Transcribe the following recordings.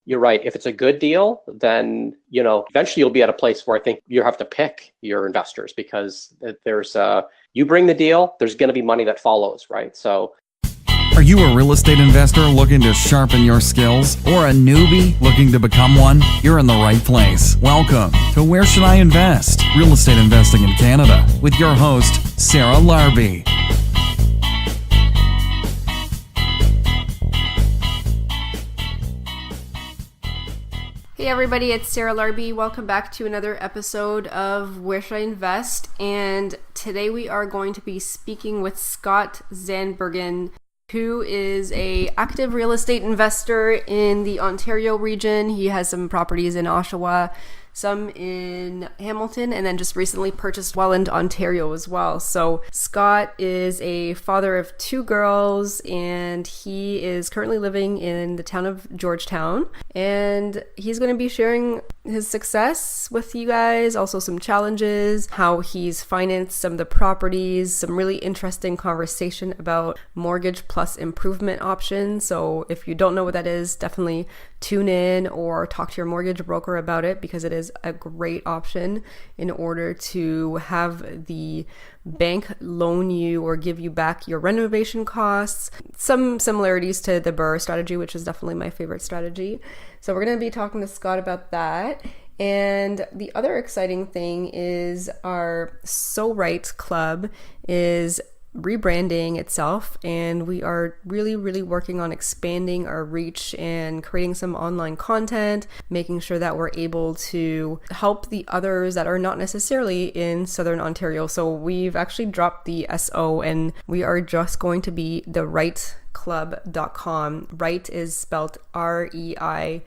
you're right. If it's a good deal, then, eventually you'll be at a place where I think you have to pick your investors, because there's you bring the deal, there's going to be money that follows, right? So are you a real estate investor looking to sharpen your skills, or a newbie looking to become one? You're in the right place. Welcome to Where Should I Invest? Real Estate Investing in Canada with your host, Sarah Larby. Hey everybody, it's Sarah Larby. Welcome back to another episode of Where Should I Invest? And today we are going to be speaking with Scott Zandbergen, who is an active real estate investor in the Ontario region. He has some properties in Oshawa, some in Hamilton, and then just recently purchased Welland, Ontario as well. So Scott is a father of two girls, and he is currently living in the town of Georgetown. And he's going to be sharing his success with you guys, also some challenges, how he's financed some of the properties, some really interesting conversation about mortgage plus improvement options. So if you don't know what that is, definitely tune in or talk to your mortgage broker about it, because it is a great option in order to have the bank loan you or give you back your renovation costs. Some similarities to the BRRRR strategy, which is definitely my favorite strategy. So we're going to be talking to Scott about that. And the other exciting thing is our So Right Club is rebranding itself, and we are really working on expanding our reach and creating some online content, making sure that we're able to help the others that are not necessarily in Southern Ontario. So we've actually dropped the SO, and we are just going to be the Right Club.com. Right is spelled REITE,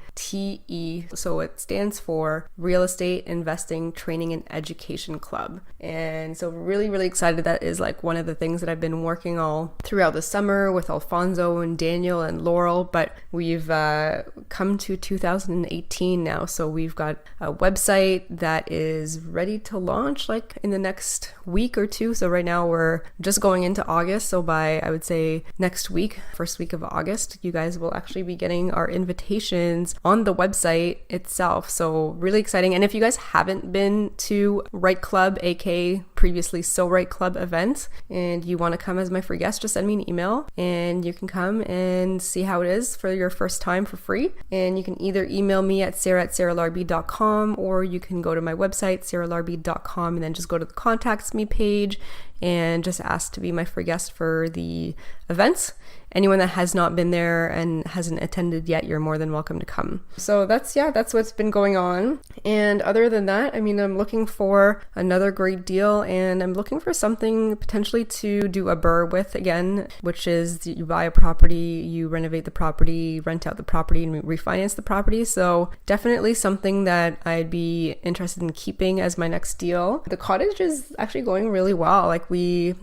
so it stands for Real Estate Investing Training and Education Club. And so really excited. That is like one of the things that I've been working all throughout the summer with Alfonso and Daniel and Laurel, but we've come to 2018 now, so we've got a website that is ready to launch like in the next week or two. So right now we're just going into August, so by I would say next week, first week of August, you guys will actually be getting our invitations on the website itself. So really exciting. And if you guys haven't been to Right Club, aka previously So Right Club event, and you want to come as my free guest, just send me an email and you can come and see how it is for your first time for free. And you can either email me at sarah@sarahlarby.com, or you can go to my website, sarahlarby.com, and then just go to the contacts me page and just ask to be my free guest for the events. Anyone that has not been there and hasn't attended yet, you're more than welcome to come. So that's what's been going on. And other than that, I mean, I'm looking for another great deal, and I'm looking for something potentially to do a BRRRR with again, which is you buy a property, you renovate the property, rent out the property, and refinance the property. So definitely something that I'd be interested in keeping as my next deal. The cottage is actually going really well. Like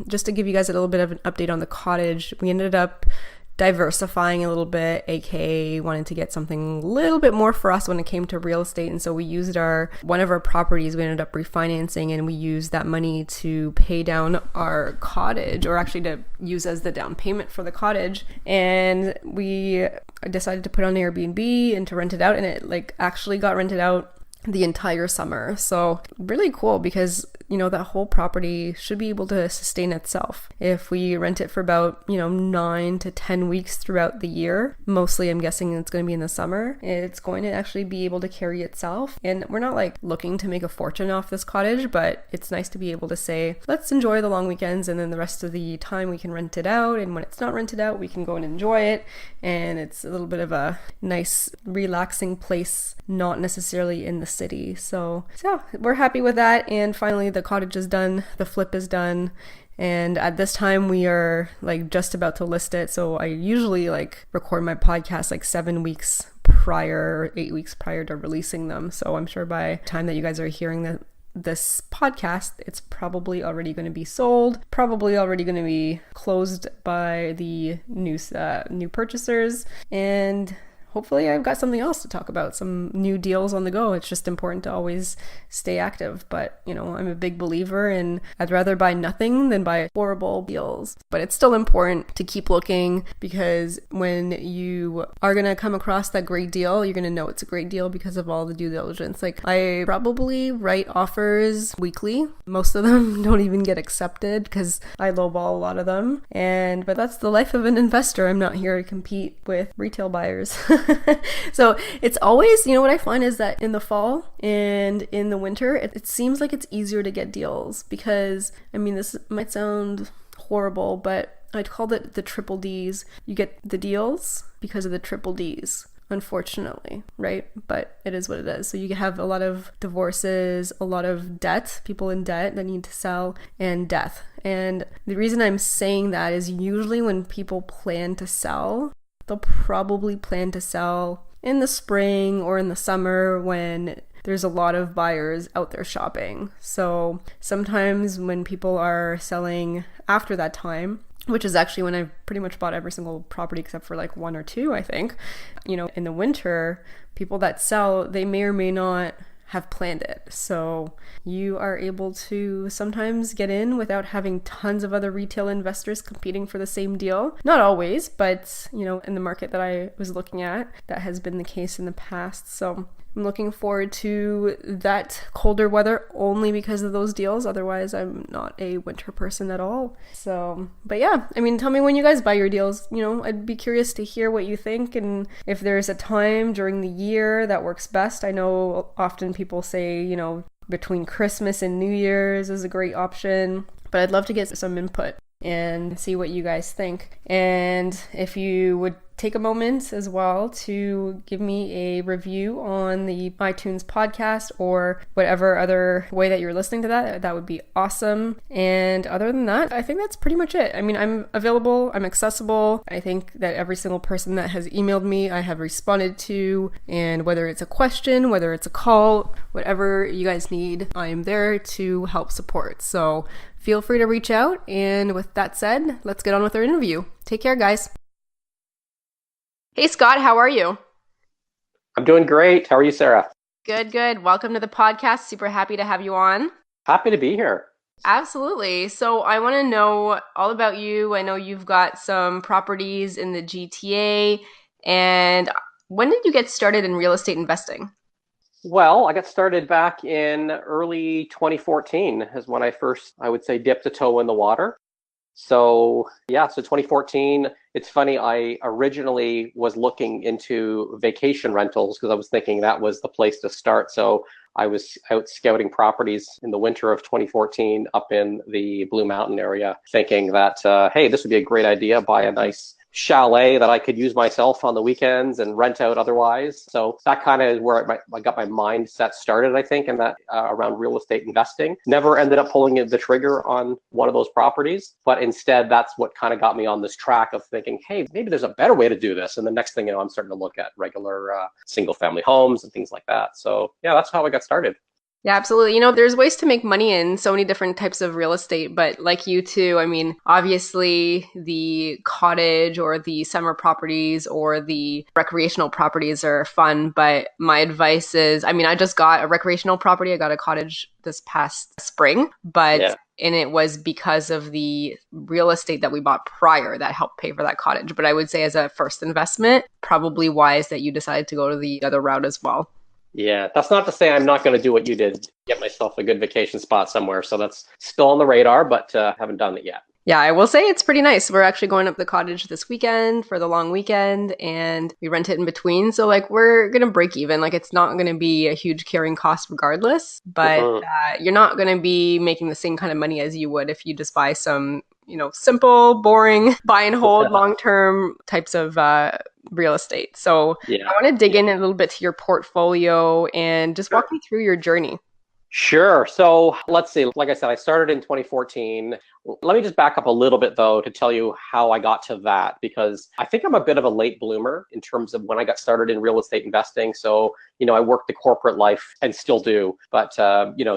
just to give you guys a little bit of an update on the cottage, we ended up diversifying a little bit, aka wanting to get something a little bit more for us when it came to real estate. And so we used one of our properties, we ended up refinancing, and we used that money to pay down our cottage, or actually to use as the down payment for the cottage. And we decided to put on Airbnb and to rent it out, and it actually got rented out the entire summer. So really cool, because that whole property should be able to sustain itself. If we rent it for about 9 to 10 weeks throughout the year, mostly I'm guessing it's going to be in the summer, it's going to actually be able to carry itself. And we're not looking to make a fortune off this cottage, but it's nice to be able to say, let's enjoy the long weekends, and then the rest of the time we can rent it out, and when it's not rented out, we can go and enjoy it. And it's a little bit of a nice relaxing place, not necessarily in the city. So we're happy with that. And finally, the cottage is done, the flip is done, and at this time we are just about to list it. So I usually record my podcast 7 weeks prior, 8 weeks prior to releasing them. So I'm sure by the time that you guys are hearing this podcast, it's probably already going to be sold, probably already going to be closed by the new purchasers, and hopefully I've got something else to talk about, some new deals on the go. It's just important to always stay active. But, I'm a big believer in I'd rather buy nothing than buy horrible deals. But it's still important to keep looking, because when you are going to come across that great deal, you're going to know it's a great deal because of all the due diligence. Like, I probably write offers weekly. Most of them don't even get accepted because I lowball a lot of them. But that's the life of an investor. I'm not here to compete with retail buyers. So it's always, what I find is that in the fall and in the winter, it seems like it's easier to get deals because, this might sound horrible, but I'd call it the triple Ds. You get the deals because of the triple Ds, unfortunately, right? But it is what it is. So you have a lot of divorces, a lot of debt, people in debt that need to sell, and death. And the reason I'm saying that is usually when people plan to sell, they'll probably plan to sell in the spring or in the summer when there's a lot of buyers out there shopping. So sometimes when people are selling after that time, which is actually when I've pretty much bought every single property except for like one or two, I think, in the winter, people that sell, they may or may not have planned it. So you are able to sometimes get in without having tons of other retail investors competing for the same deal. Not always, but in the market that I was looking at, that has been the case in the past. So I'm looking forward to that colder weather only because of those deals. Otherwise, I'm not a winter person at all. So, but yeah, tell me when you guys buy your deals. I'd be curious to hear what you think and if there's a time during the year that works best. I know often people say, between Christmas and New Year's is a great option, but I'd love to get some input and see what you guys think. And if you would take a moment as well to give me a review on the iTunes podcast or whatever other way that you're listening to that would be awesome. And other than that, I think that's pretty much it. I'm available, I'm accessible. I think that every single person that has emailed me, I have responded to, and whether it's a question, whether it's a call, whatever you guys need, I am there to help support. So feel free to reach out. And with that said, let's get on with our interview. Take care, guys. Hey, Scott, how are you? I'm doing great. How are you, Sarah? Good. Welcome to the podcast. Super happy to have you on. Happy to be here. Absolutely. So I want to know all about you. I know you've got some properties in the GTA. And when did you get started in real estate investing? Well, I got started back in early 2014 is when I first, I would say, dipped a toe in the water. So 2014, it's funny, I originally was looking into vacation rentals because I was thinking that was the place to start. So I was out scouting properties in the winter of 2014 up in the Blue Mountain area, thinking that, hey, this would be a great idea, buy a nice chalet that I could use myself on the weekends and rent out otherwise. So that kind of is where I got my mindset started, I think, in that around real estate investing. Never ended up pulling the trigger on one of those properties, but instead that's what kind of got me on this track of thinking, hey, maybe there's a better way to do this. And the next thing I'm starting to look at regular single family homes and things like that. So yeah, that's how I got started. Yeah, absolutely. There's ways to make money in so many different types of real estate, but like you too, obviously the cottage or the summer properties or the recreational properties are fun, but my advice is, I just got a recreational property. I got a cottage this past spring, but and it was because of the real estate that we bought prior that helped pay for that cottage. But I would say as a first investment, probably wise that you decided to go to the other route as well. Yeah, that's not to say I'm not going to do what you did, get myself a good vacation spot somewhere. So that's still on the radar, but haven't done it yet. Yeah, I will say it's pretty nice. We're actually going up the cottage this weekend for the long weekend, and we rent it in between. So we're going to break even. It's not going to be a huge carrying cost regardless, but you're not going to be making the same kind of money as you would if you just buy some, simple, boring, buy and hold long-term types of real estate. So I want to dig in a little bit to your portfolio and just walk me through your journey. Sure. So let's see. Like I said, I started in 2014. Let me just back up a little bit, though, to tell you how I got to that, because I think I'm a bit of a late bloomer in terms of when I got started in real estate investing. So, I worked the corporate life and still do, but,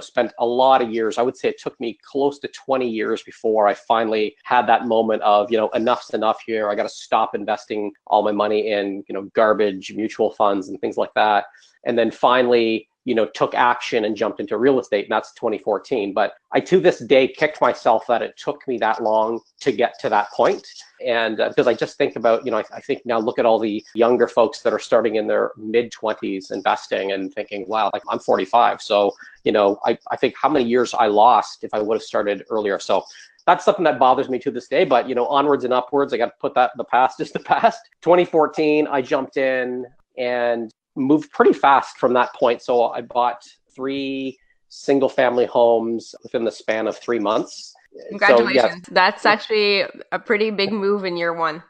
spent a lot of years. I would say it took me close to 20 years before I finally had that moment of, enough's enough here. I got to stop investing all my money in, garbage, mutual funds and things like that. And then finally, took action and jumped into real estate, and that's 2014. But I, to this day, kicked myself that it took me that long to get to that point. And because I just think about, I think now look at all the younger folks that are starting in their mid-20s investing and thinking, wow, like I'm 45. So, I think how many years I lost if I would have started earlier. So that's something that bothers me to this day, but, onwards and upwards, I got to put that, the past is the past. 2014, I jumped in and moved pretty fast from that point. So I bought 3 single family homes within the span of 3 months. Congratulations. So, yeah. That's actually a pretty big move in year one.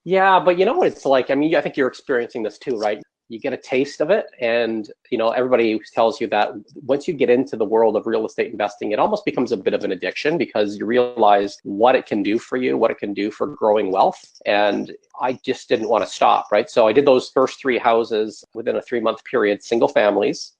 Yeah, but you know what it's like? I mean, I think you're experiencing this too, right? You get a taste of it, and everybody tells you that once you get into the world of real estate investing, it almost becomes a bit of an addiction because you realize what it can do for you, what it can do for growing wealth. And I just didn't want to stop, right? So I did those first 3 houses within a 3-month period, single families.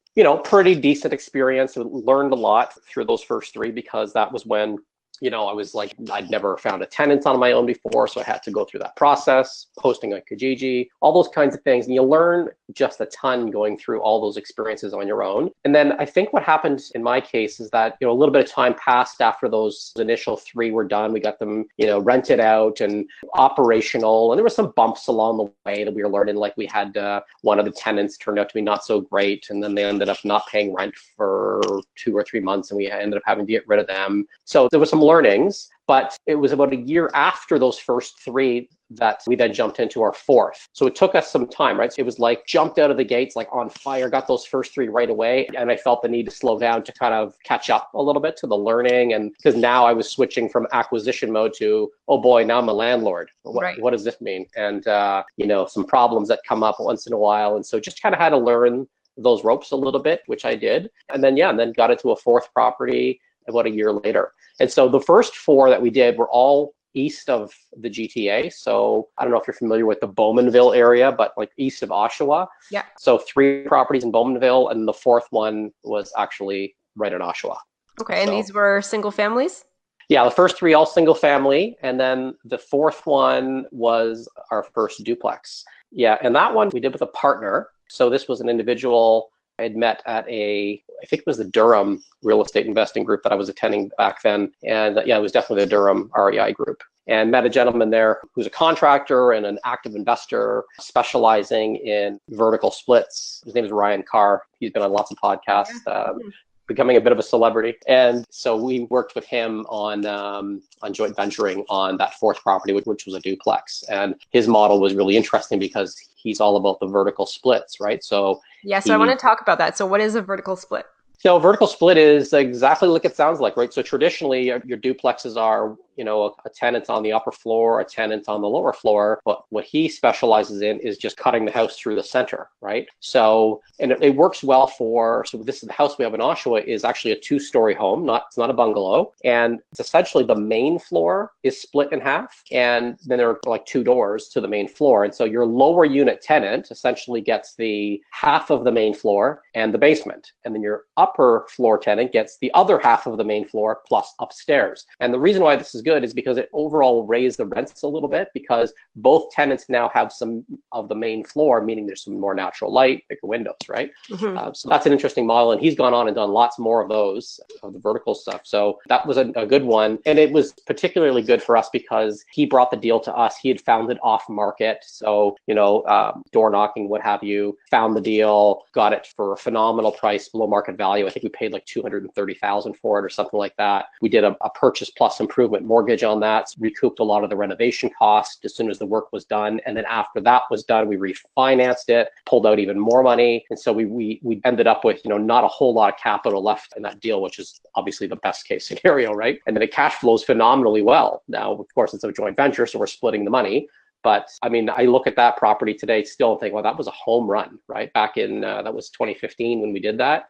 Pretty decent experience. Learned a lot through those first 3 because that was when I was like, I'd never found a tenant on my own before, so I had to go through that process, posting on Kijiji, all those kinds of things. And you learn just a ton going through all those experiences on your own. And then I think what happened in my case is that, a little bit of time passed after those initial 3 were done. We got them, rented out and operational. And there were some bumps along the way that we were learning. Like we had one of the tenants turned out to be not so great. And then they ended up not paying rent for 2 or 3 months. And we ended up having to get rid of them. So there was some learnings, but it was about a year after those first 3 that we then jumped into our 4th. So it took us some time, right? So it was like jumped out of the gates, like on fire, got those first 3 right away. And I felt the need to slow down to kind of catch up a little bit to the learning. And because now I was switching from acquisition mode to, oh boy, now I'm a landlord. What does this mean? And, some problems that come up once in a while. And so just kind of had to learn those ropes a little bit, which I did. And then, got into a 4th property about a year later. And so the first 4 that we did were all east of the GTA. So I don't know if you're familiar with the Bowmanville area, but like east of Oshawa. Yeah. So 3 properties in Bowmanville, and the 4th one was actually right in Oshawa. Okay, and these were single families? Yeah, the first 3 all single family, and then the 4th one was our first duplex. Yeah, and that one we did with a partner. So this was an individual I had met at I think it was the Durham real estate investing group that I was attending back then. And it was definitely the Durham REI group. And met a gentleman there who's a contractor and an active investor specializing in vertical splits. His name is Ryan Carr. He's been on lots of podcasts. Becoming a bit of a celebrity. And so we worked with him on joint venturing on that 4th property, which was a duplex. And his model was really interesting because he's all about the vertical splits, right? So I want to talk about that. So what is a vertical split? So vertical split is exactly like it sounds like, right? So traditionally your duplexes are, a tenant on the upper floor, a tenant on the lower floor. But what he specializes in is just cutting the house through the center, right? So, and it works well so this is the house we have in Oshawa is actually a 2-story home, it's not a bungalow. And it's essentially the main floor is split in half. And then there are like 2 doors to the main floor. And so your lower unit tenant essentially gets the half of the main floor and the basement. And then your upper floor tenant gets the other half of the main floor plus upstairs. And the reason why this is good is because it overall raised the rents a little bit because both tenants now have some of the main floor, meaning there's some more natural light, bigger windows, right? Mm-hmm. So that's an interesting model. And he's gone on and done lots more of those, of the vertical stuff. So that was a good one. And it was particularly good for us because he brought the deal to us. He had found it off market. So, door knocking, what have you, found the deal, got it for a phenomenal price below market value. I think we paid like $230,000 for it or something like that. We did a purchase plus improvement mortgage on that, recouped a lot of the renovation costs as soon as the work was done. And then after that was done, we refinanced it, pulled out even more money. And so we ended up with, not a whole lot of capital left in that deal, which is obviously the best case scenario, right? And then it cash flows phenomenally well. Now, of course, it's a joint venture, so we're splitting the money. But I mean, I look at that property today still and think, well, that was a home run, right? Back in, that was 2015 when we did that.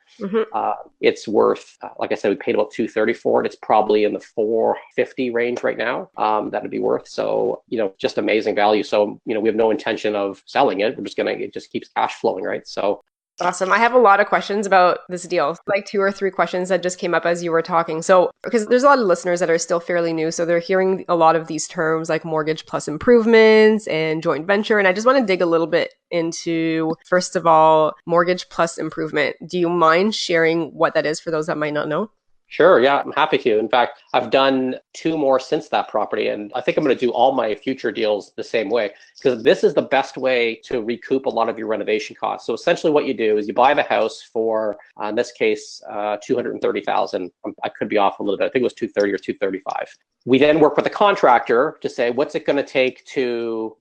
It's worth, like I said, we paid about 230 for it. It's probably in the 450 range right now. That'd be worth. So, just amazing value. So, we have no intention of selling it. We're just it just keeps cash flowing, right? So awesome. I have a lot of questions about this deal, like 2 or 3 questions that just came up as you were talking. So, because there's a lot of listeners that are still fairly new, so they're hearing a lot of these terms like mortgage plus improvements and joint venture. And I just want to dig a little bit into, first of all, mortgage plus improvement. Do you mind sharing what that is for those that might not know? Sure. Yeah, I'm happy to. In fact, I've done 2 more since that property, and I think I'm going to do all my future deals the same way, because this is the best way to recoup a lot of your renovation costs. So essentially what you do is you buy the house for, in this case, $230,000. I could be off a little bit. I think it was 230 or 235. We then work with the contractor to say, what's it going to take to,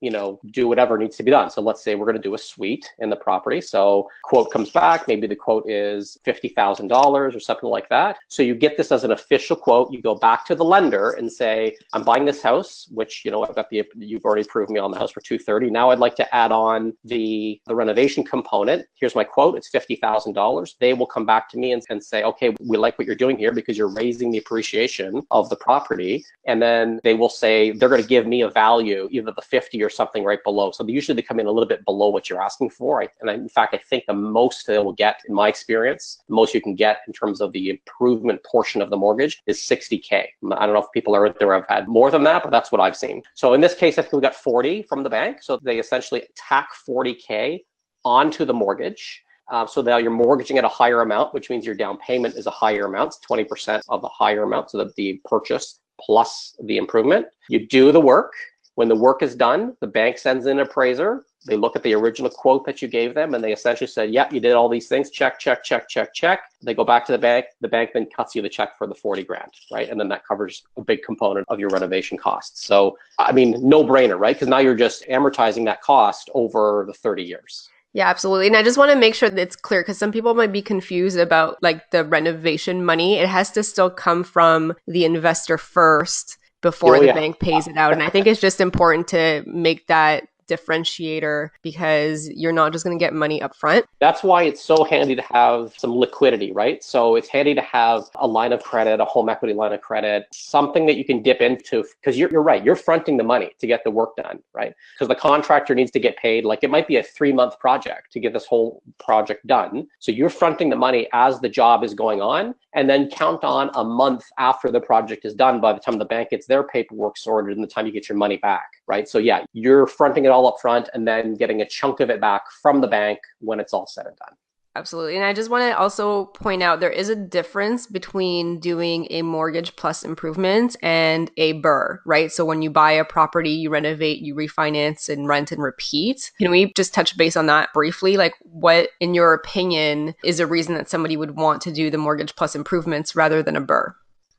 do whatever needs to be done. So let's say we're going to do a suite in the property. So quote comes back, maybe the quote is $50,000 or something like that. So you get this as an official quote. You go back to the lender and say, I'm buying this house, which, I've got you've already approved me on the house for 230. Now I'd like to add on the renovation component. Here's my quote. It's $50,000. They will come back to me and say, okay, we like what you're doing here because you're raising the appreciation of the property. And then they will say they're going to give me a value, either the 50 or something right below. So usually they come in a little bit below what you're asking for. In fact, I think the most they will get, in my experience, the most you can get in terms of the improvement portion of the mortgage is $60K. I don't know if people are out there have had more than that, but that's what I've seen. So in this case, I think we got 40 from the bank. So they essentially tack 40K onto the mortgage. So now you're mortgaging at a higher amount, which means your down payment is a higher amount. It's 20% of the higher amount. So that the purchase plus the improvement. You do the work. When the work is done, the bank sends in an appraiser. They look at the original quote that you gave them, and they essentially said, yep, you did all these things. Check, check, check, check, check. They go back to the bank. The bank then cuts you the check for the 40 grand, right? And then that covers a big component of your renovation costs. So, I mean, no brainer, right? Because now you're just amortizing that cost over the 30 years. Yeah, absolutely. And I just want to make sure that it's clear, because some people might be confused about like the renovation money. It has to still come from the investor first before the bank pays it out. And I think it's just important to make that differentiator, because you're not just going to get money up front. That's why it's so handy to have some liquidity, right? So it's handy to have a line of credit, a home equity line of credit, something that you can dip into, because you're right, you're fronting the money to get the work done, right? Because the contractor needs to get paid. Like it might be a 3-month project to get this whole project done. So you're fronting the money as the job is going on, and then count on a month after the project is done by the time the bank gets their paperwork sorted and the time you get your money back, right? So yeah, you're fronting it all up front and then getting a chunk of it back from the bank when it's all said and done. Absolutely. And I just want to also point out there is a difference between doing a mortgage plus improvements and a BRRRR, right? So when you buy a property, you renovate, you refinance and rent and repeat. Can we just touch base on that briefly? Like what, in your opinion, is a reason that somebody would want to do the mortgage plus improvements rather than a BRRRR?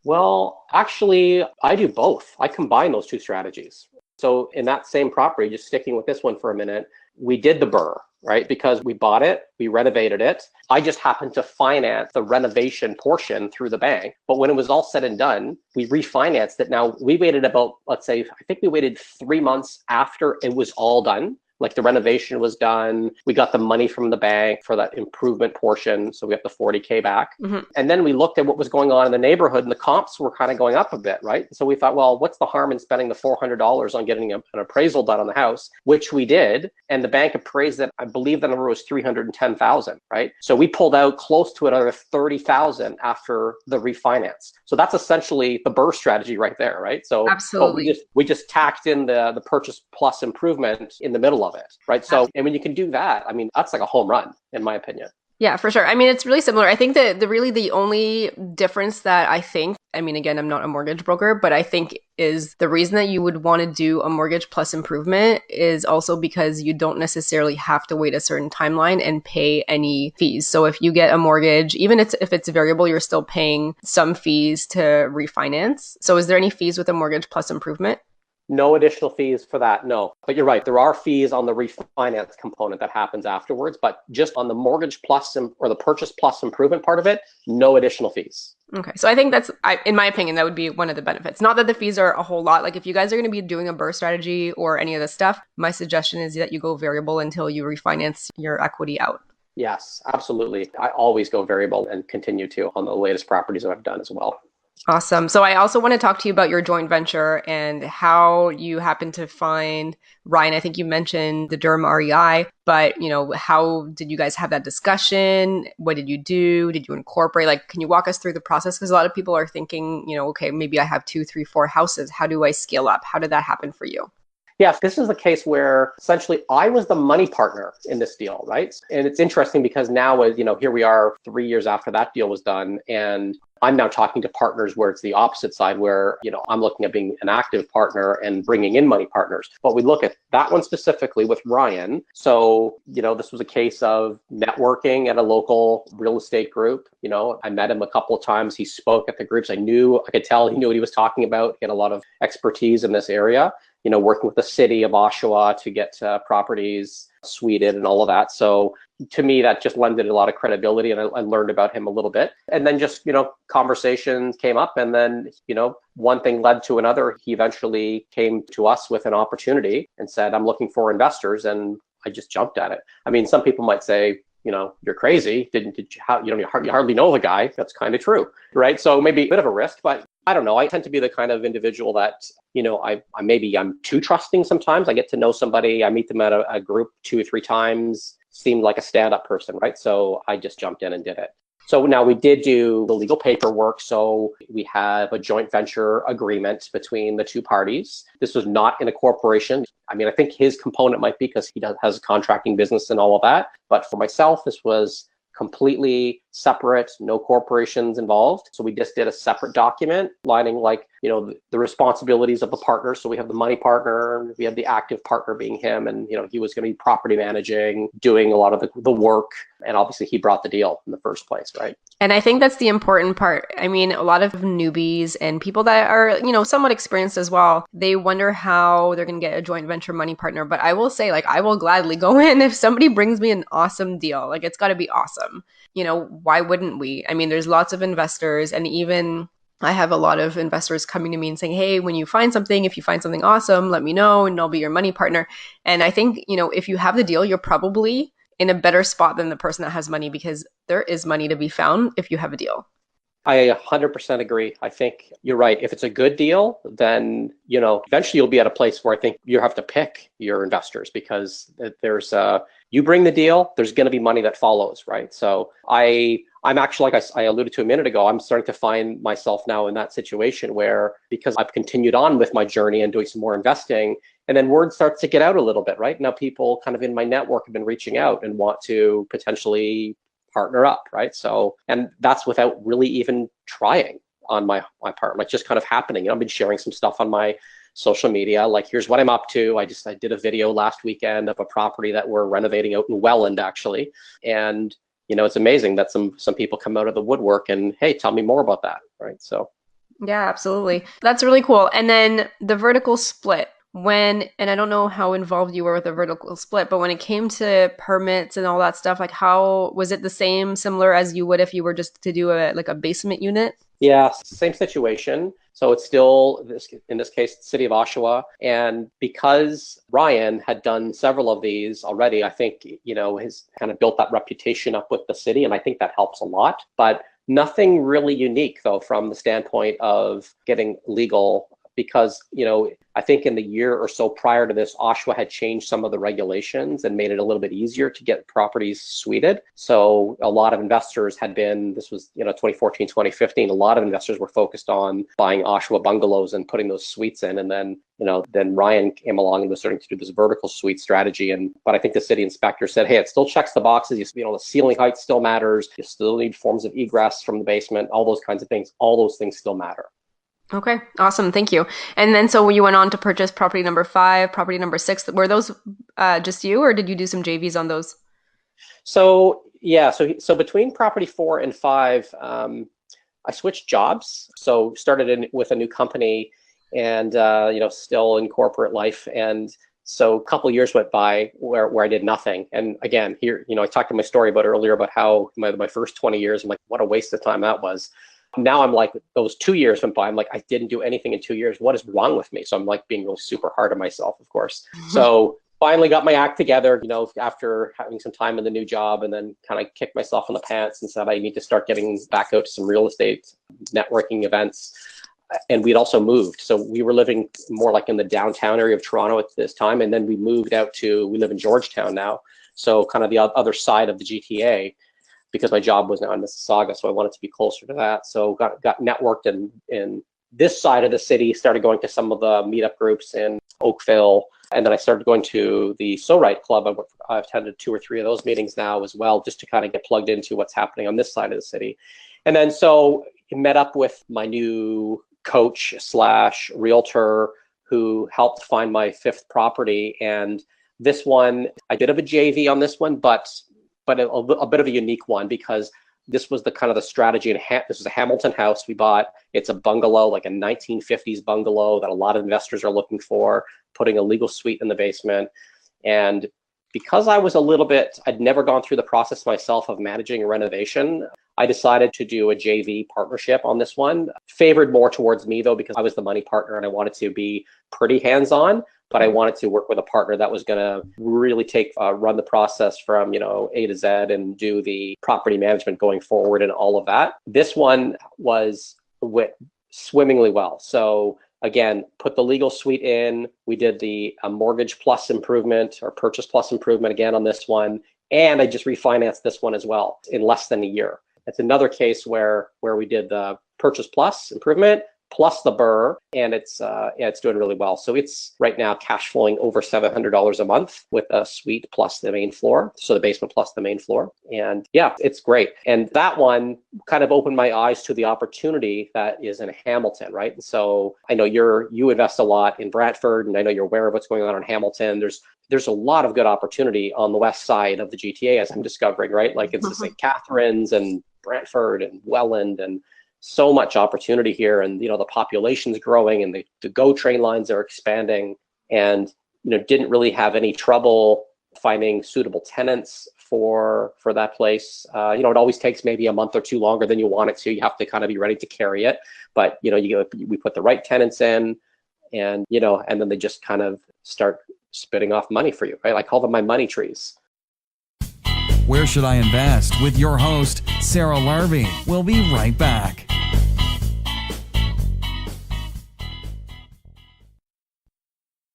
Well, actually, I do both. I combine those 2 strategies. So in that same property, just sticking with this one for a minute, we did the BRRRR, right? Because we bought it, we renovated it. I just happened to finance the renovation portion through the bank. But when it was all said and done, we refinanced it. Now we waited about, let's say, I think we waited 3 months after it was all done. Like the renovation was done. We got the money from the bank for that improvement portion. So we got the 40K back. Mm-hmm. And then we looked at what was going on in the neighborhood, and the comps were kind of going up a bit, right? So we thought, well, what's the harm in spending the $400 on getting an appraisal done on the house, which we did. And the bank appraised it. I believe the number was $310,000, right? So we pulled out close to another $30,000 after the refinance. So that's essentially the BRRRR strategy right there, right? So absolutely. We just tacked in the purchase plus improvement in the middle of it, right? So, and when you can do that, I mean, that's like a home run, in my opinion. Yeah, for sure. I mean, it's really similar. I think that the only difference that I think, I mean, again, I'm not a mortgage broker, but I think is the reason that you would want to do a mortgage plus improvement is also because you don't necessarily have to wait a certain timeline and pay any fees. So if you get a mortgage, even if it's variable, you're still paying some fees to refinance. So is there any fees with a mortgage plus improvement? No additional fees for that, no. But you're right, there are fees on the refinance component that happens afterwards, but just on the mortgage plus or the purchase plus improvement part of it, no additional fees. Okay. So I think in my opinion, that would be one of the benefits. Not that the fees are a whole lot. Like if you guys are going to be doing a burst strategy or any of this stuff, my suggestion is that you go variable until you refinance your equity out. Yes, absolutely. I always go variable and continue to on the latest properties that I've done as well. Awesome. So I also want to talk to you about your joint venture and how you happen to find Ryan. I think you mentioned the Durham REI, but how did you guys have that discussion? What did you do? Did you incorporate? Like, can you walk us through the process? Because a lot of people are thinking, okay, maybe I have 2, 3, 4 houses. How do I scale up? How did that happen for you? Yes, this is the case where essentially I was the money partner in this deal, right? And it's interesting because now, here we are 3 years after that deal was done, and I'm now talking to partners where it's the opposite side, where, I'm looking at being an active partner and bringing in money partners. But we look at that one specifically with Ryan. So, this was a case of networking at a local real estate group. I met him a couple of times. He spoke at the groups. I could tell he knew what he was talking about. He had a lot of expertise in this area. Working with the city of Oshawa to get properties suited and all of that. So to me, that just lended a lot of credibility, and I learned about him a little bit. And then just, conversations came up, and then, one thing led to another. He eventually came to us with an opportunity and said, I'm looking for investors. And I just jumped at it. I mean, some people might say, you're crazy. You hardly know the guy. That's kind of true, right? So maybe a bit of a risk, but I don't know. I tend to be the kind of individual that, I'm too trusting sometimes. I get to know somebody. I meet them at a group 2 or 3 times, seemed like a stand-up person, right? So I just jumped in and did it. So now we did do the legal paperwork. So we have a joint venture agreement between the 2 parties. This was not in a corporation. I mean, I think his component might be because he has a contracting business and all of that. But for myself, this was completely separate, no corporations involved. So we just did a separate document lining the responsibilities of the partners. So we have the money partner, we have the active partner being him, and he was going to be property managing, doing a lot of the work, and obviously he brought the deal in the first place, right? And I think that's the important part. I mean, a lot of newbies and people that are, somewhat experienced as well, they wonder how they're going to get a joint venture money partner. But I will say, I will gladly go in if somebody brings me an awesome deal. It's got to be awesome. Why wouldn't we? I mean, there's lots of investors, and even I have a lot of investors coming to me and saying, hey, when you find something, if you find something awesome, let me know and I'll be your money partner. And I think, if you have the deal, you're probably in a better spot than the person that has money, because there is money to be found if you have a deal. I 100% agree. I think you're right. If it's a good deal, then, eventually you'll be at a place where I think you have to pick your investors, because there's you bring the deal, there's going to be money that follows, right? So I'm actually, like I alluded to a minute ago, I'm starting to find myself now in that situation where, because I've continued on with my journey and doing some more investing, and then word starts to get out a little bit, right? Now people kind of in my network have been reaching out and want to potentially partner up, right? So, and that's without really even trying on my part, just kind of happening. I've been sharing some stuff on my social media, here's what I'm up to. I did a video last weekend of a property that we're renovating out in Welland, actually. And, it's amazing that some people come out of the woodwork and, hey, tell me more about that, right? So. Yeah, absolutely. That's really cool. And then the vertical split. And I don't know how involved you were with the vertical split, but when it came to permits and all that stuff, how was it similar as you would if you were just to do a basement unit? Yeah, same situation. So it's still, in this case, the city of Oshawa. And because Ryan had done several of these already, I think, has kind of built that reputation up with the city. And I think that helps a lot. But nothing really unique, though, from the standpoint of getting legal, because, I think in the year or so prior to this, Oshawa had changed some of the regulations and made it a little bit easier to get properties suited. So a lot of investors this was, 2014, 2015, a lot of investors were focused on buying Oshawa bungalows and putting those suites in. And then, then Ryan came along and was starting to do this vertical suite strategy. But I think the city inspector said, hey, it still checks the boxes. The ceiling height still matters. You still need forms of egress from the basement, all those kinds of things. All those things still matter. Okay, awesome. Thank you. And then so you went on to purchase property number 5, property number 6. Were those just you, or did you do some JVs on those? So, yeah. So between property 4 and 5, I switched jobs. So started with a new company and still in corporate life. And so a couple of years went by where I did nothing. And again, here, I talked in my story about earlier about how my first 20 years, I'm like, what a waste of time that was. Now I'm like, those 2 years went by. I'm like, I didn't do anything in 2 years. What is wrong with me? So I'm like being really super hard on myself, of course. So finally got my act together, after having some time in the new job, and then kind of kicked myself in the pants and said, I need to start getting back out to some real estate networking events. And we'd also moved. So we were living more like in the downtown area of Toronto at this time. And then we moved out we live in Georgetown now. So kind of the other side of the GTA, because my job was now in Mississauga. So I wanted to be closer to that. So got networked in this side of the city, started going to some of the meetup groups in Oakville. And then I started going to the So Right Club. I've attended 2 or 3 of those meetings now as well, just to kind of get plugged into what's happening on this side of the city. And then so I met up with my new coach / realtor who helped find my 5th property. And this one, I did have a JV on this one, but a bit of a unique one, because this was the kind of the strategy. This is a Hamilton house we bought. It's a bungalow, like a 1950s bungalow that a lot of investors are looking for, putting a legal suite in the basement. And because I was I'd never gone through the process myself of managing a renovation, I decided to do a JV partnership on this one. Favored more towards me though, because I was the money partner and I wanted to be pretty hands-on, but I wanted to work with a partner that was going to really run the process from, A to Z and do the property management going forward and all of that. This one went swimmingly well. So again, put the legal suite in. We did the mortgage plus improvement or purchase plus improvement again on this one. And I just refinanced this one as well in less than a year. It's another case where we did the purchase plus improvement plus the BRRRR, and it's doing really well. So it's right now cash flowing over $700 a month with a suite plus the main floor. So the basement plus the main floor. And yeah, it's great. And that one kind of opened my eyes to the opportunity that is in Hamilton, right? And so I know you invest a lot in Brantford, and I know you're aware of what's going on in Hamilton. There's a lot of good opportunity on the west side of the GTA, as I'm discovering, right? Like it's the St. Catharines and Brantford and Welland, and so much opportunity here. And, the population's growing, and the GO train lines are expanding, and, didn't really have any trouble finding suitable tenants for that place. It always takes maybe a month or 2 longer than you want it to. You have to kind of be ready to carry it. But, we put the right tenants in, and, and then they just kind of start spitting off money for you, right? I call them my money trees. Where Should I Invest? With your host, Sarah Larby. We'll be right back.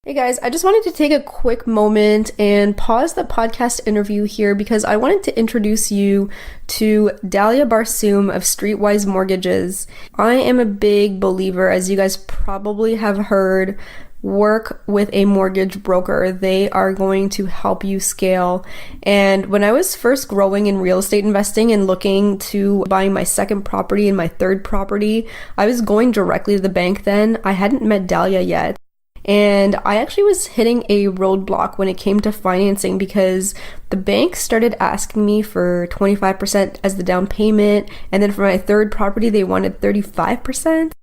Hey guys, I just wanted to take a quick moment and pause the podcast interview here because I wanted to introduce you to Dalia Barsoom of Streetwise Mortgages. I am a big believer, as you guys probably have heard, work with a mortgage broker. They are going to help you scale. And when I was first growing in real estate investing and looking to buying my 2nd property and my 3rd property, I was going directly to the bank then. I hadn't met Dalia yet. And I actually was hitting a roadblock when it came to financing because the bank started asking me for 25% as the down payment. And then for my 3rd property, they wanted 35%.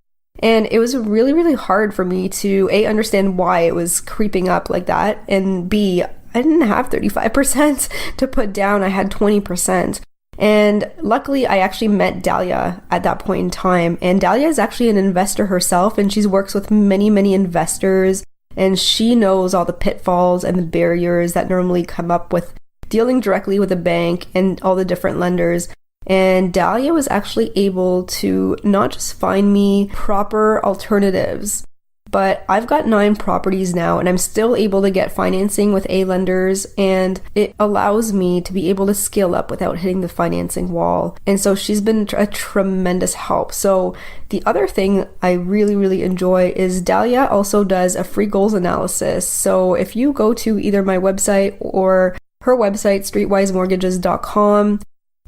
And it was really, really hard for me to A, understand why it was creeping up like that, and B, I didn't have 35% to put down, I had 20%. And luckily, I actually met Dalia at that point in time. And Dalia is actually an investor herself, and she works with many, many investors, and she knows all the pitfalls and the barriers that normally come up with dealing directly with a bank and all the different lenders. And Dalia was actually able to not just find me proper alternatives, but I've got 9 properties now and I'm still able to get financing with A lenders, and it allows me to be able to scale up without hitting the financing wall. And so she's been a tremendous help. So the other thing I really, really enjoy is Dalia also does a free goals analysis. So if you go to either my website or her website, streetwisemortgages.com,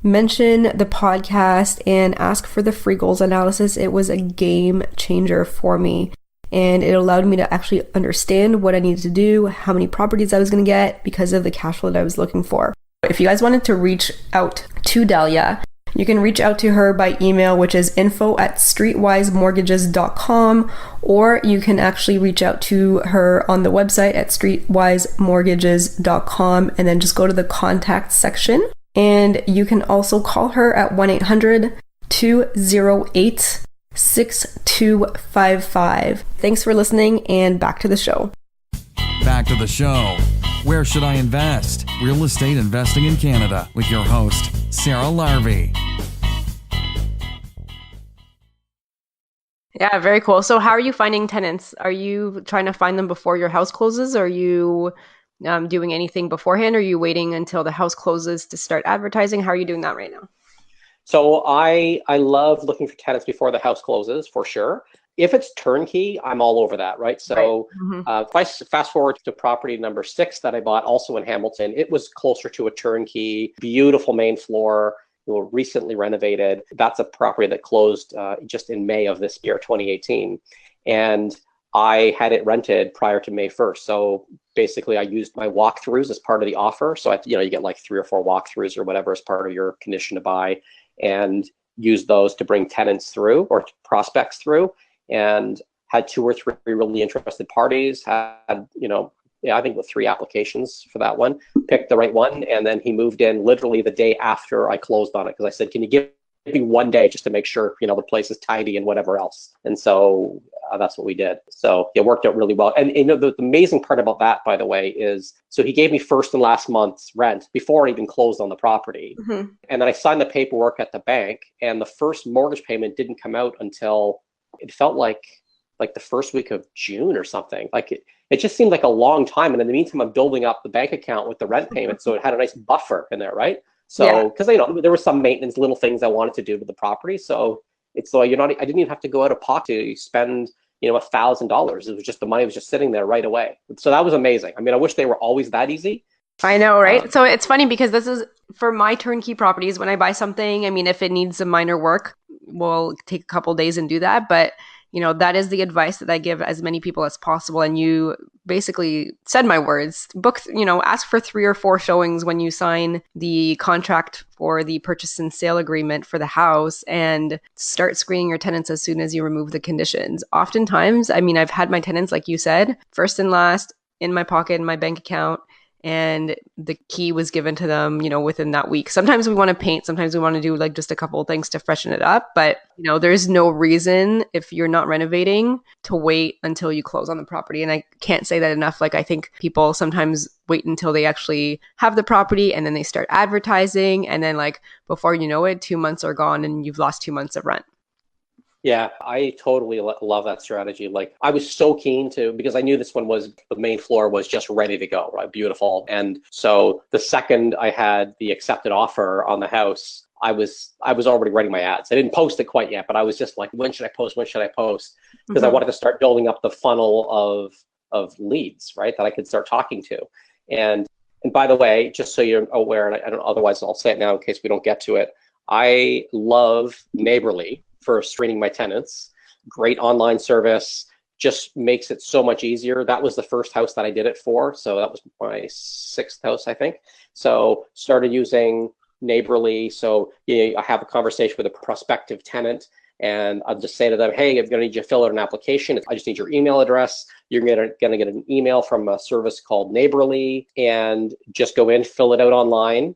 mention the podcast and ask for the free goals analysis, it was a game changer for me. And it allowed me to actually understand what I needed to do, how many properties I was going to get because of the cash flow that I was looking for. If you guys wanted to reach out to Dalia You can reach out to her by email, which is info@streetwisemortgages.com, or you can actually reach out to her on the website at streetwisemortgages.com and then just go to the contact section. And you can also call her at 1-800-208-6255. Thanks for listening, and back to the show. Back to the show. Where should I invest? Real estate investing in Canada with your host, Sarah Larby. Yeah, very cool. So how are you finding tenants? Are you trying to find them before your house closes? Are you doing anything beforehand? Or are you waiting until the house closes to start advertising? How are you doing that right now? So I love looking for tenants before the house closes, for sure. If it's turnkey, I'm all over that, right? So if I fast forward to property number 6 that I bought, also in Hamilton, it was closer to a turnkey, beautiful main floor, recently renovated. That's a property that closed just in May of this year, 2018. And I had it rented prior to May 1st. So basically I used my walkthroughs as part of the offer. So you get like 3 or 4 walkthroughs or whatever as part of your condition to buy, and use those to bring tenants through or prospects through. And had 2 or 3 really interested parties, had, I think with 3 applications for that one, picked the right one. And then he moved in literally the day after I closed on it. Cause I said, can you give me 1 day just to make sure, the place is tidy and whatever else. And so that's what we did. So it worked out really well. And the amazing part about that, by the way, is, so he gave me first and last month's rent before I even closed on the property. And then I signed the paperwork at the bank, and the first mortgage payment didn't come out until, it felt like the first week of June or something. Like it just seemed like a long time. And in the meantime, I'm building up the bank account with the rent payment. So it had a nice buffer in there, right? So, because there were some maintenance, little things I wanted to do to the property. So it's like, I didn't even have to go out of pocket to spend, $1,000. It was just, the money was just sitting there right away. So that was amazing. I mean, I wish they were always that easy. I know, right? So it's funny because this is for my turnkey properties. When I buy something, I mean, if it needs some minor work, we'll take a couple days and do that. But that is the advice that I give as many people as possible. And you basically said my words. Book, ask for 3 or 4 showings when you sign the contract for the purchase and sale agreement for the house, and start screening your tenants as soon as you remove the conditions. Oftentimes, I mean, I've had my tenants, like you said, first and last in my pocket, in my bank account, and the key was given to them, within that week. Sometimes we want to paint, sometimes we want to do like just a couple of things to freshen it up. But, there's no reason, if you're not renovating, to wait until you close on the property. And I can't say that enough. Like, I think people sometimes wait until they actually have the property, and then they start advertising. And then before you know it, 2 months are gone and you've lost 2 months of rent. Yeah, I totally love that strategy. Like, I was so keen to, because I knew this one was, the main floor was just ready to go, right? Beautiful. And so the second I had the accepted offer on the house, I was already writing my ads. I didn't post it quite yet, but I was just like, when should I post? When should I post? Because I wanted to start building up the funnel of leads, right? That I could start talking to. And by the way, just so you're aware, and I don't, otherwise I'll say it now in case we don't get to it, I love Neighborly for screening my tenants. Great online service, just makes it so much easier. That was the first house that I did it for. So that was my 6th house, I think. So started using Neighborly. So I have a conversation with a prospective tenant, and I'll just say to them, hey, I'm going to need you to fill out an application. I just need your email address. You're going to get an email from a service called Neighborly, and just go in, fill it out online.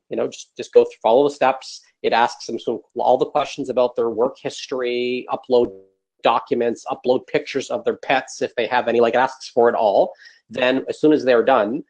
Just go through, follow the steps. It asks them all the questions about their work history, upload documents, upload pictures of their pets if they have any, it asks for it all. Then as soon as they're done,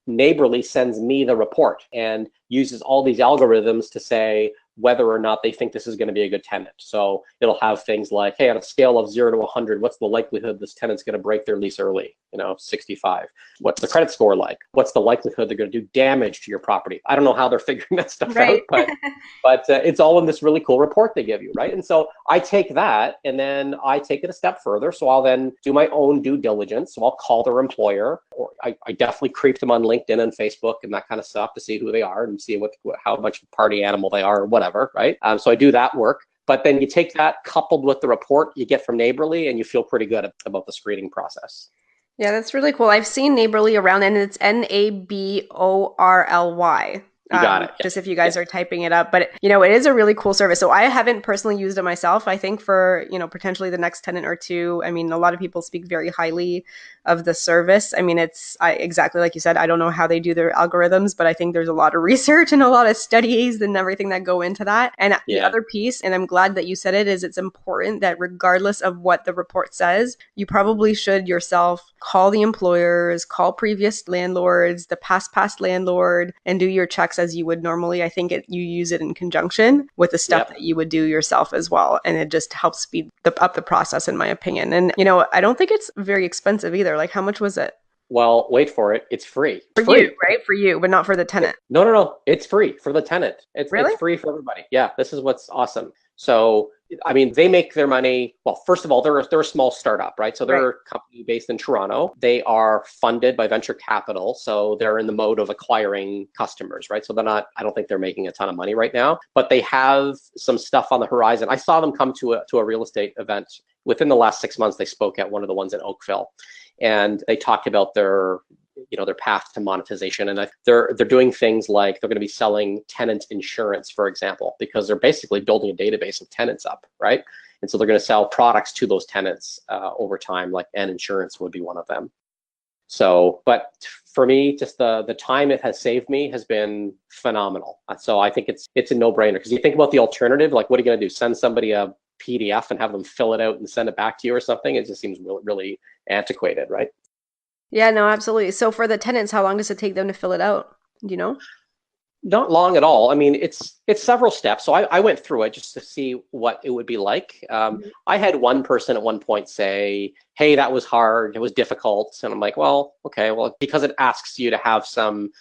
Neighborly sends me the report and uses all these algorithms to say whether or not they think this is going to be a good tenant. So it'll have things like, hey, on a scale of 0 to 100, what's the likelihood this tenant's going to break their lease early? 65. What's the credit score like? What's the likelihood they're going to do damage to your property? I don't know how they're figuring that stuff out, but it's all in this really cool report they give you, right? And so I take that and then I take it a step further. So I'll then do my own due diligence. So I'll call their employer, or I definitely creep them on LinkedIn and Facebook and that kind of stuff to see who they are and see how much of a party animal they are or whatever, right? So I do that work. But then you take that coupled with the report you get from Neighborly, and you feel pretty good about the screening process. Yeah, that's really cool. I've seen Neighborly around, and it's Neighborly. You got it. Just if you guys are typing it up. But, it is a really cool service. So I haven't personally used it myself. I think for, potentially the next tenant or two, I mean, a lot of people speak very highly of the service. I mean, exactly like you said, I don't know how they do their algorithms, but I think there's a lot of research and a lot of studies and everything that go into that. And the other piece, and I'm glad that you said it, is it's important that regardless of what the report says, you probably should yourself call the employers, call previous landlords, the past landlord, and do your checks as you would normally. I think you use it in conjunction with the stuff that you would do yourself as well. And it just helps speed up the process, in my opinion. And, I don't think it's very expensive either. Like, how much was it? Well, wait for it. It's free. For you, right? For you, but not for the tenant. No. It's free for the tenant. It's free for everybody. Yeah, this is what's awesome. So, I mean, they make their money. Well, first of all, they're a small startup, right? So they're a company based in Toronto. They are funded by venture capital. So they're in the mode of acquiring customers, right? So I don't think they're making a ton of money right now, but they have some stuff on the horizon. I saw them come to a real estate event within the last 6 months. They spoke at one of the ones in Oakville, and they talked about their path to monetization. And they're doing things like they're going to be selling tenant insurance, for example, because they're basically building a database of tenants up, right? And so they're going to sell products to those tenants over time, and insurance would be one of them. So, but for me, just the time it has saved me has been phenomenal. So I think it's a no-brainer, because you think about the alternative, like what are you going to do? Send somebody a PDF and have them fill it out and send it back to you or something? It just seems really, really antiquated, right? Yeah, no, absolutely. So for the tenants, how long does it take them to fill it out? Do you know? Not long at all. I mean, it's several steps. So I went through it just to see what it would be like. I had one person at one point say, "Hey, that was hard. It was difficult." And I'm like, "Well, okay, well, because it asks you to have some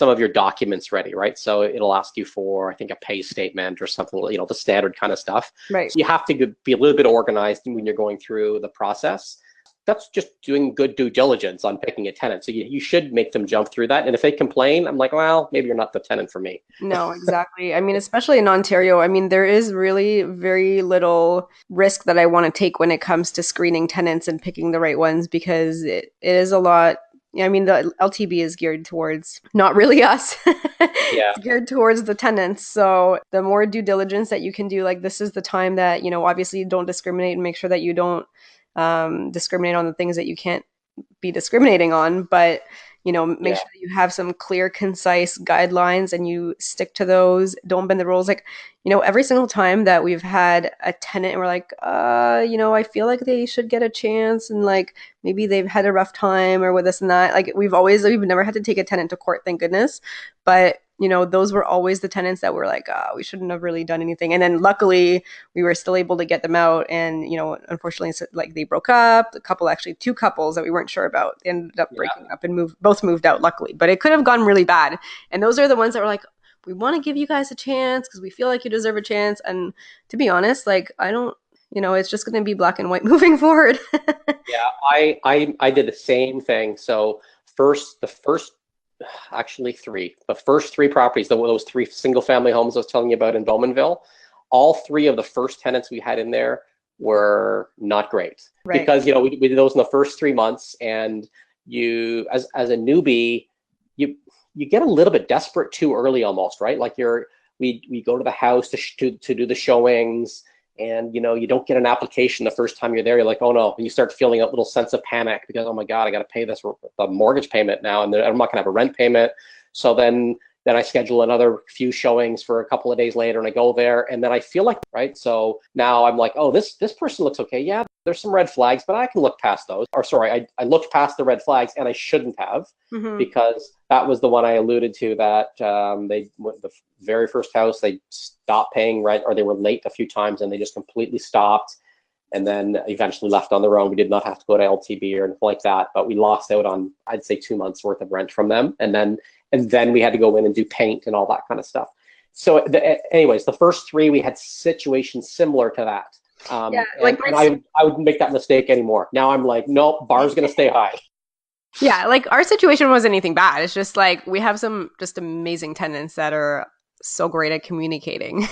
of your documents ready, right? So it'll ask you for, I think, a pay statement or something, the standard kind of stuff. Right. So you have to be a little bit organized when you're going through the process. That's just doing good due diligence on picking a tenant. So you should make them jump through that. And if they complain, I'm like, well, maybe you're not the tenant for me. No, exactly. I mean, especially in Ontario, I mean, there is really very little risk that I want to take when it comes to screening tenants and picking the right ones, because it is a lot. I mean, the LTB is geared towards not really us. Yeah. It's geared towards the tenants. So the more due diligence that you can do, like this is the time that, obviously you don't discriminate, and make sure that you don't discriminate on the things that you can't be discriminating on, but make sure that you have some clear, concise guidelines and you stick to those. Don't bend the rules. Like, every single time that we've had a tenant and we're like, I feel like they should get a chance, and like maybe they've had a rough time or with this and that. Like we've never had to take a tenant to court, thank goodness. But those were always the tenants that were like, we shouldn't have really done anything. And then luckily we were still able to get them out. And, unfortunately, like they broke up. Two couples that we weren't sure about ended up breaking up and both moved out, luckily. But it could have gone really bad. And those are the ones that were like, we want to give you guys a chance because we feel like you deserve a chance. And to be honest, like, I don't, it's just going to be black and white moving forward. Yeah, I did the same thing. So the first three properties, those 3 single family homes I was telling you about in Bowmanville, all 3 of the first tenants we had in there were not great. Right. Because, we did those in the first 3 months, and you, as a newbie, you get a little bit desperate too early almost, right? Like we go to the house to do the showings, and you don't get an application the first time you're there. You're like, oh no, and you start feeling a little sense of panic because, oh my God, I got to pay the mortgage payment now, and I'm not gonna have a rent payment. So then I schedule another few showings for a couple of days later, and I go there, and then I feel like, right? So now I'm like, oh, this person looks okay. Yeah, there's some red flags, but I can look past those. Or sorry, I looked past the red flags, and I shouldn't have, because that was the one I alluded to that the very first house, they stopped paying rent, or they were late a few times, and they just completely stopped, and then eventually left on their own. We did not have to go to LTB or anything like that, but we lost out on, I'd say, 2 months worth of rent from them, and then we had to go in and do paint and all that kind of stuff. So anyways, the first 3, we had situations similar to that. And I wouldn't make that mistake anymore. Now I'm like, nope, bar's going to stay high. Yeah, like our situation wasn't anything bad. It's just like we have some just amazing tenants that are so great at communicating.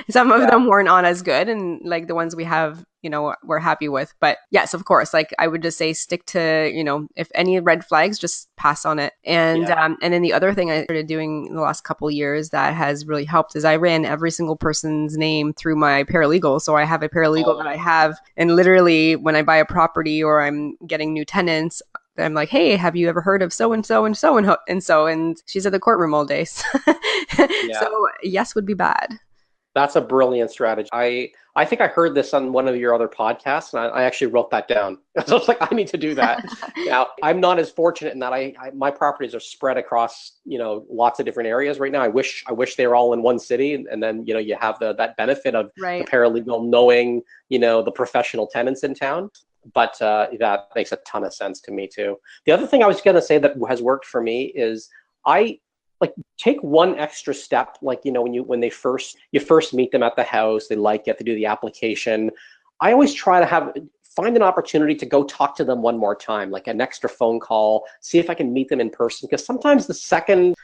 Some of them weren't on as good, and like the ones we have we're happy with. But yes, of course, like I would just say stick to, if any red flags, just pass on it. And and then the other thing I started doing in the last couple of years that has really helped is I ran every single person's name through my paralegal. So I have a paralegal that I have, and literally when I buy a property or I'm getting new tenants, I'm like, hey, have you ever heard of so and so and so and so? And she's at the courtroom all day. So yes would be bad. That's a brilliant strategy. I think I heard this on one of your other podcasts, and I actually wrote that down. So I was like, I need to do that. Now, I'm not as fortunate in that my properties are spread across, lots of different areas right now. I wish they were all in one city, and then, you have that benefit of the paralegal knowing, the professional tenants in town. But that makes a ton of sense to me too. The other thing I was going to say that has worked for me is take one extra step, when you first meet them at the house, they like it, they do the application. I always try to find an opportunity to go talk to them one more time, like an extra phone call, see if I can meet them in person. Because sometimes the second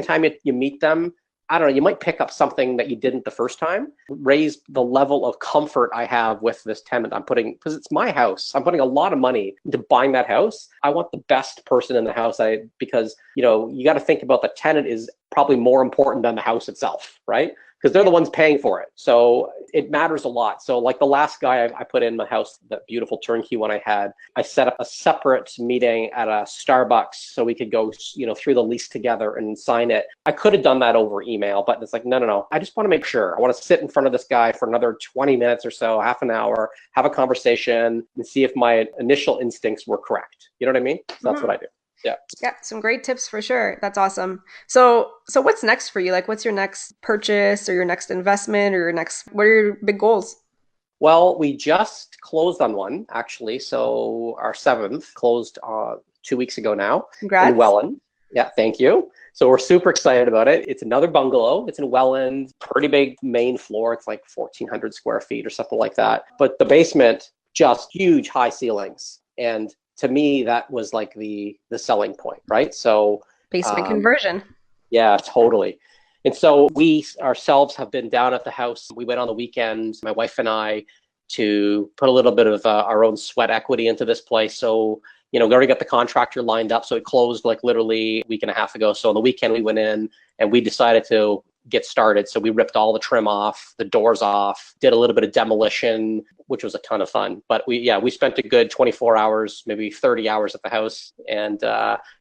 time you meet them, I don't know, you might pick up something that you didn't the first time, raise the level of comfort I have with this tenant because it's my house. I'm putting a lot of money into buying that house. I want the best person in the house because, you got to think about the tenant is probably more important than the house itself, right? Because they're the ones paying for it. So it matters a lot. So like the last guy I put in my house, that beautiful turnkey one I had, I set up a separate meeting at a Starbucks so we could go, through the lease together and sign it. I could have done that over email, but it's like, no. I just want to make sure. I want to sit in front of this guy for another 20 minutes or so, half an hour, have a conversation and see if my initial instincts were correct. You know what I mean? So that's what I do. Yeah, some great tips for sure. That's awesome. So what's next for you? Like, what's your next purchase or your next investment or what are your big goals? Well, we just closed on one, actually. So our 7th closed 2 weeks ago now. Congrats. In Welland. Yeah, thank you. So we're super excited about it. It's another bungalow. It's in Welland, pretty big main floor. It's like 1,400 square feet or something like that. But the basement, just huge high ceilings. And to me, that was like the selling point, right? So basement conversion. Yeah, totally. And so we ourselves have been down at the house. We went on the weekend, my wife and I, to put a little bit of our own sweat equity into this place. So, we already got the contractor lined up. So it closed like literally a week and a half ago. So on the weekend we went in and we decided to get started. So we ripped all the trim off, the doors off, did a little bit of demolition, which was a ton of fun. But we spent a good 24 hours, maybe 30 hours at the house and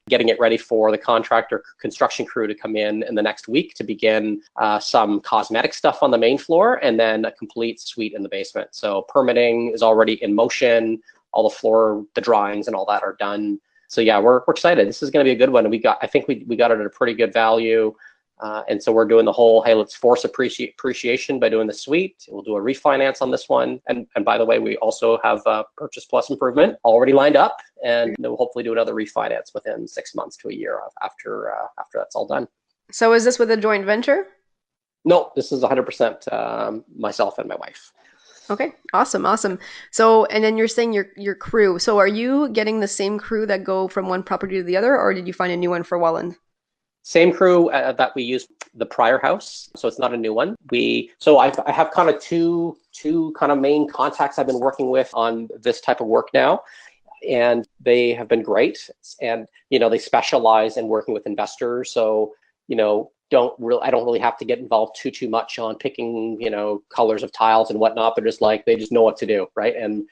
getting it ready for the contractor construction crew to come in the next week to begin some cosmetic stuff on the main floor and then a complete suite in the basement. So permitting is already in motion. All the floor, the drawings and all that are done. So yeah, we're excited. This is going to be a good one. And I think we got it at a pretty good value. And so we're doing the whole, hey, let's force appreciation by doing the suite. We'll do a refinance on this one. And by the way, we also have purchase plus improvement already lined up. And we'll hopefully do another refinance within 6 months to a year after that's all done. So is this with a joint venture? No, this is 100% myself and my wife. Okay, awesome. So, and then you're saying your crew. So are you getting the same crew that go from one property to the other, or did you find a new one for Welland? Same crew that we used the prior house, so it's not a new one. I have kind of two kind of main contacts I've been working with on this type of work now, and they have been great. And they specialize in working with investors, so I don't really have to get involved too much on picking colors of tiles and whatnot. But they just know what to do, right? And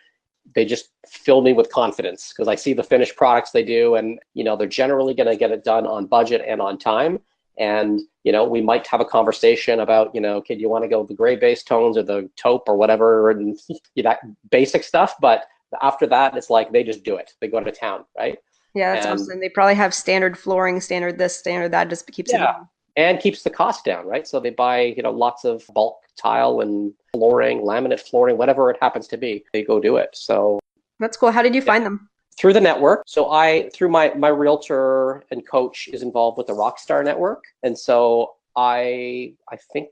they just fill me with confidence because I see the finished products they do, and they're generally going to get it done on budget and on time. And we might have a conversation about okay, do you want to go with the gray base tones or the taupe or whatever, and that basic stuff. But after that, it's like they just do it. They go to town, right? Yeah, that's awesome. They probably have standard flooring, standard this, standard that, just keeps it down. And keeps the cost down, right? So they buy, lots of bulk tile and flooring, laminate flooring, whatever it happens to be. They go do it. So that's cool. How did you find them? Through the network. So through my realtor and coach is involved with the Rockstar network. And so I think,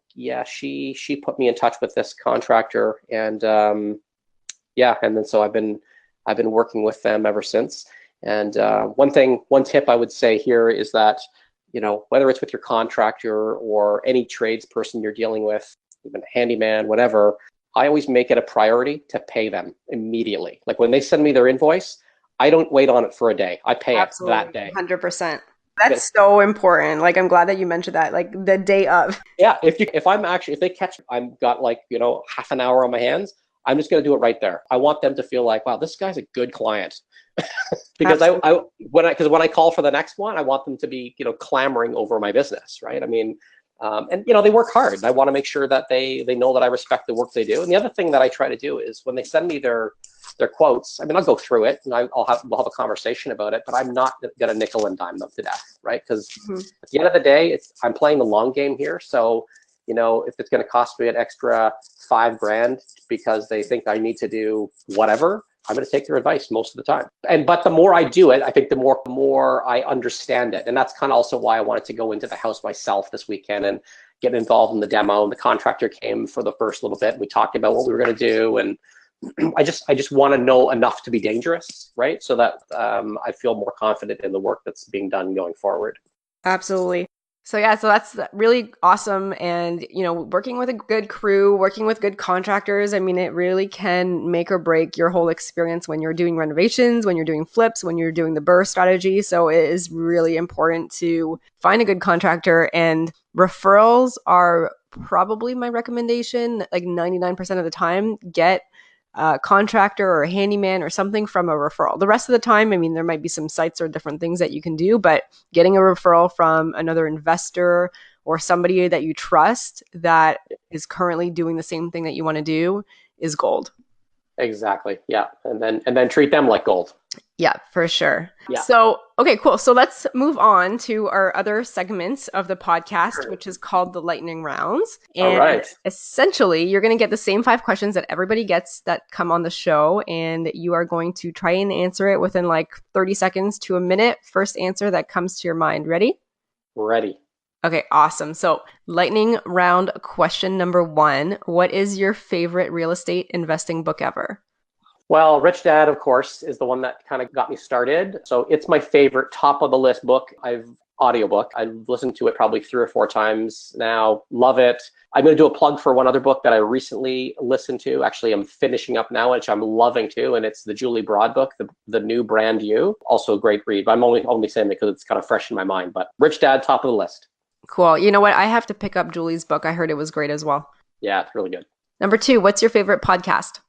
she put me in touch with this contractor and and then so I've been working with them ever since. And one tip I would say here is that whether it's with your contractor or any tradesperson you're dealing with, even a handyman, whatever, I always make it a priority to pay them immediately. Like when they send me their invoice, I don't wait on it for a day. I pay it that day. 100%. That's so important. Like, I'm glad that you mentioned that, like the day of. Yeah, if they catch, I've got like, half an hour on my hands, I'm just going to do it right there. I want them to feel like, wow, this guy's a good client. Because when I call for the next one, I want them to be, clamoring over my business, right? I mean, and they work hard. I want to make sure that they know that I respect the work they do. And the other thing that I try to do is when they send me their quotes, I mean, I'll go through it and we'll have a conversation about it, but I'm not going to nickel and dime them to death, right? Because at the end of the day, I'm playing the long game here. So, if it's going to cost me an extra $5,000 because they think I need to do whatever, I'm going to take their advice most of the time. But the more I do it, I think the more I understand it. And that's kind of also why I wanted to go into the house myself this weekend and get involved in the demo. And the contractor came for the first little bit. And we talked about what we were going to do. And I just want to know enough to be dangerous, right? So that I feel more confident in the work that's being done going forward. Absolutely. So that's really awesome. And, working with a good crew, working with good contractors, I mean, it really can make or break your whole experience when you're doing renovations, when you're doing flips, when you're doing the BRRRR strategy. So it is really important to find a good contractor, and referrals are probably my recommendation. Like 99% of the time, get a contractor or a handyman or something from a referral. The rest of the time, I mean, there might be some sites or different things that you can do, but getting a referral from another investor or somebody that you trust that is currently doing the same thing that you want to do is gold. Exactly. Yeah. And then treat them like gold. Yeah, for sure. Yeah. So, okay, cool. So let's move on to our other segments of the podcast, which is called the lightning rounds. And all right. Essentially, you're going to get the same 5 questions that everybody gets that come on the show, and you are going to try and answer it within like 30 seconds to a minute. First answer that comes to your mind. Ready? Ready. Okay, awesome. So lightning round question number 1. What is your favorite real estate investing book ever? Well, Rich Dad, of course, is the one that kind of got me started. So it's my favorite top of the list book. Audiobook. I've listened to it probably 3 or 4 times now. Love it. I'm going to do a plug for one other book that I recently listened to. Actually, I'm finishing up now, which I'm loving too. And it's the Julie Broad book, the New Brand You. Also a great read. But I'm only saying it because it's kind of fresh in my mind. But Rich Dad, top of the list. Cool. You know what? I have to pick up Julie's book. I heard it was great as well. Yeah, it's really good. Number 2, what's your favorite podcast?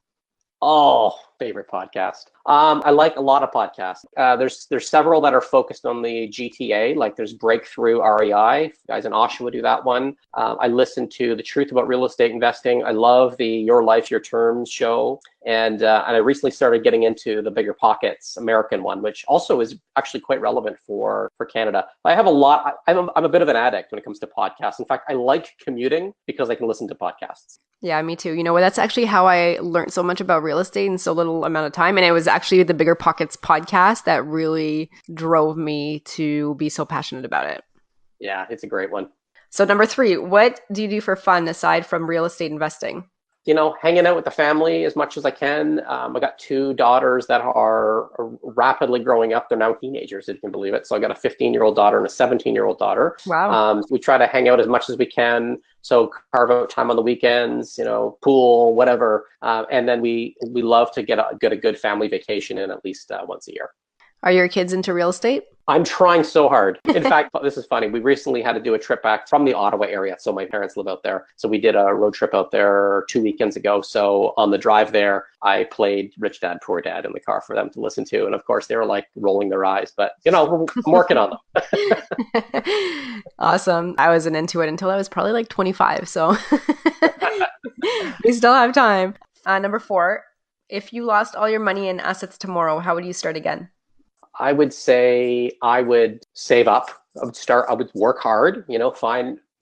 Oh, favorite podcast. I like a lot of podcasts. There's several that are focused on the GTA, like there's Breakthrough REI. Guys in Oshawa do that one. I listen to The Truth About Real Estate Investing. I love the Your Life, Your Terms show. And I recently started getting into the Bigger Pockets American one, which also is actually quite relevant for Canada. I have a lot. I'm a bit of an addict when it comes to podcasts. In fact, I like commuting because I can listen to podcasts. Yeah, me too. You know what? That's actually how I learned so much about real estate in so little amount of time. And it was actually the Bigger Pockets podcast that really drove me to be so passionate about it. Yeah, it's a great one. So number 3, what do you do for fun aside from real estate investing? Hanging out with the family as much as I can. I got 2 daughters that are rapidly growing up. They're now teenagers, if you can believe it. So I got a 15-year-old daughter and a 17-year-old daughter. Wow. We try to hang out as much as we can. So carve out time on the weekends, pool, whatever. And then we love to get a good family vacation in at least once a year. Are your kids into real estate? I'm trying so hard. In fact, this is funny. We recently had to do a trip back from the Ottawa area. So my parents live out there. So we did a road trip out there 2 weekends ago. So on the drive there, I played Rich Dad, Poor Dad in the car for them to listen to. And of course, they were like rolling their eyes. But, I'm working on them. Awesome. I wasn't into it until I was probably like 25. So we still have time. Number 4, if you lost all your money and assets tomorrow, how would you start again? I would say I would save up. I would work hard,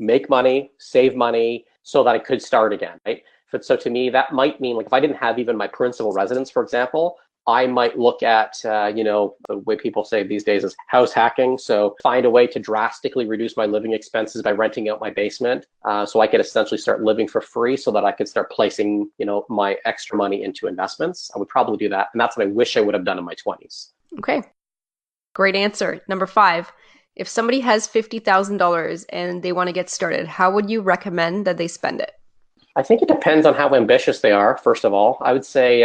make money, save money so that I could start again, right? So to me, that might mean like if I didn't have even my principal residence, for example, I might look at, the way people say these days is house hacking. So find a way to drastically reduce my living expenses by renting out my basement. So I could essentially start living for free so that I could start placing, my extra money into investments. I would probably do that. And that's what I wish I would have done in my 20s. Okay. Great answer. Number 5, if somebody has $50,000 and they want to get started, how would you recommend that they spend it? I think it depends on how ambitious they are, first of all. I would say,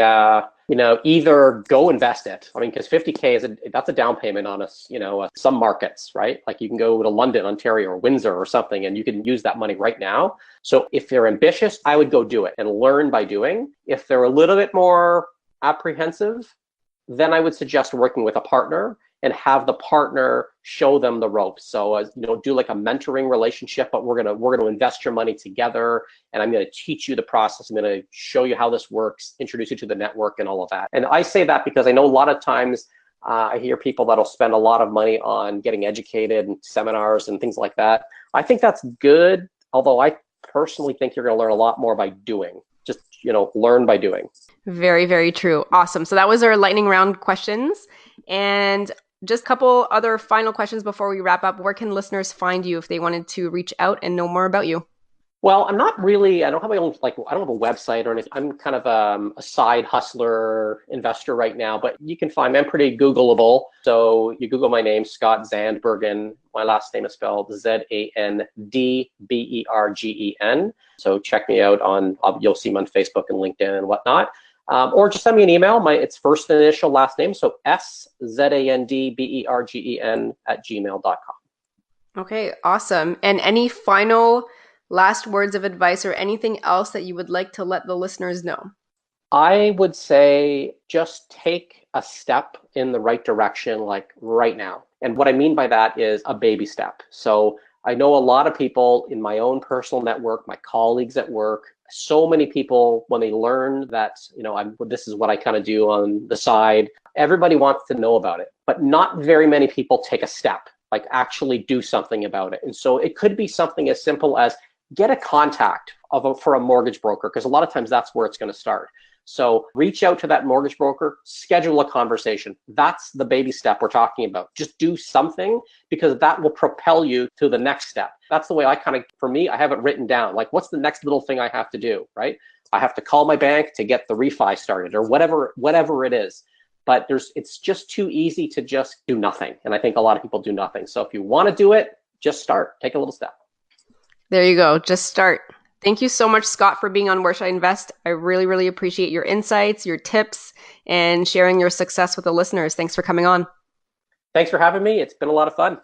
either go invest it. I mean, because 50K that's a down payment on some markets, right? Like you can go to London, Ontario, or Windsor or something, and you can use that money right now. So if they're ambitious, I would go do it and learn by doing. If they're a little bit more apprehensive, then I would suggest working with a partner and have the partner show them the ropes. So, do like a mentoring relationship, but we're gonna invest your money together, and I'm gonna teach you the process. I'm gonna show you how this works, introduce you to the network, and all of that. And I say that because I know a lot of times I hear people that'll spend a lot of money on getting educated and seminars and things like that. I think that's good, although I personally think you're gonna learn a lot more by doing. Just learn by doing. Very, very true. Awesome. So that was our lightning round questions. And just a couple other final questions before we wrap up. Where can listeners find you if they wanted to reach out and know more about you? Well, I don't have my own, I don't have a website or anything. I'm kind of a side hustler investor right now, but you can find me. I'm pretty Googleable. So you Google my name, Scott Zandbergen. My last name is spelled Zandbergen. So check me out you'll see me on Facebook and LinkedIn and whatnot. Or just send me an email. It's first initial, last name. So SZANDBERGEN@gmail.com. Okay, awesome. And any final last words of advice or anything else that you would like to let the listeners know? I would say just take a step in the right direction, like right now. And what I mean by that is a baby step. So I know a lot of people in my own personal network, my colleagues at work, so many people, when they learn that, this is what I kind of do on the side, everybody wants to know about it, but not very many people take a step, like actually do something about it. And so it could be something as simple as get a contact for a mortgage broker, because a lot of times that's where it's going to start. So reach out to that mortgage broker, schedule a conversation. That's the baby step we're talking about. Just do something, because that will propel you to the next step. That's the way for me, I have it written down. Like, what's the next little thing I have to do, right? I have to call my bank to get the refi started or whatever it is. But it's just too easy to just do nothing. And I think a lot of people do nothing. So if you want to do it, just start. Take a little step. There you go. Just start. Thank you so much, Scott, for being on Where Should I Invest? I really, really appreciate your insights, your tips, and sharing your success with the listeners. Thanks for coming on. Thanks for having me. It's been a lot of fun.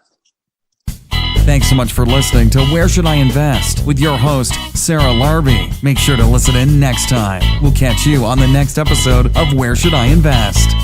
Thanks so much for listening to Where Should I Invest with your host, Sarah Larby. Make sure to listen in next time. We'll catch you on the next episode of Where Should I Invest?